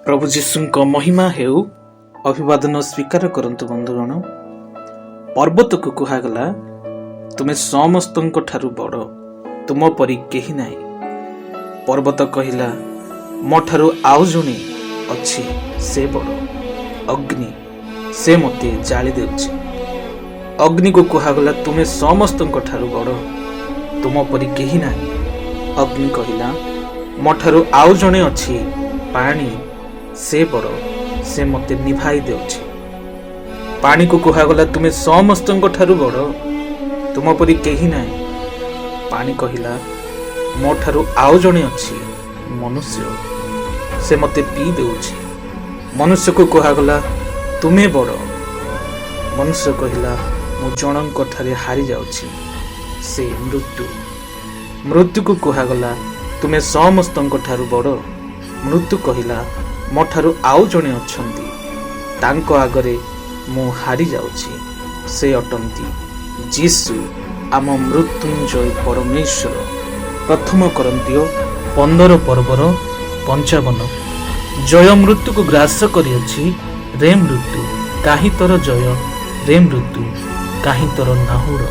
प्रभु जीशुଙ୍କ महिमा हेउ अभिवादन स्वीकार करंतु बंधुगण। पर्वत को कुहागला तुमे समस्तଙ୍କ ठारू बड़, तुम परी केही नाही। पर्वत कहिला मो ठारू आउ जणे अछि से बड़, अग्नि से मते जाଳି देउछि। अग्नि को कुहागला तुमे समस्तଙ୍କ ठारू बड़, तुम परी केही नाही। अग्नि कहिला मो ठारू आउ जणे अछि पानी से बड़, से मते निभाई देउछि। पानी को कुहागला तुमे समस्तଙ୍କ ठारू बड़, तुम परी केही नाही। पानी कहिला मो ठारू आउ जणे अछि मनुष्य, से मते पी देउछि। मनुष्य को कुहागला तुमे बड़। मनुष्य कहिला मु जनଙ୍କ ठारे हारि जाउछि, से मृत्यु। मृत्यु को कुहागला तुमे समस्तଙ୍କ ठारू बड़। मृत्यु कहिला मो ठारू आउ जणे अछंती, तांको आगरे मु हारि जाउछि, से अटंती जीसु आम मृत्युंजय परमेश्वर। प्रथम करंतियो 15 पर्वर 55। जय मृत्यु को ग्रास करिअछि, रे मृत्यु काहि तोर जय, रे मृत्यु काहि तोर नाहुर।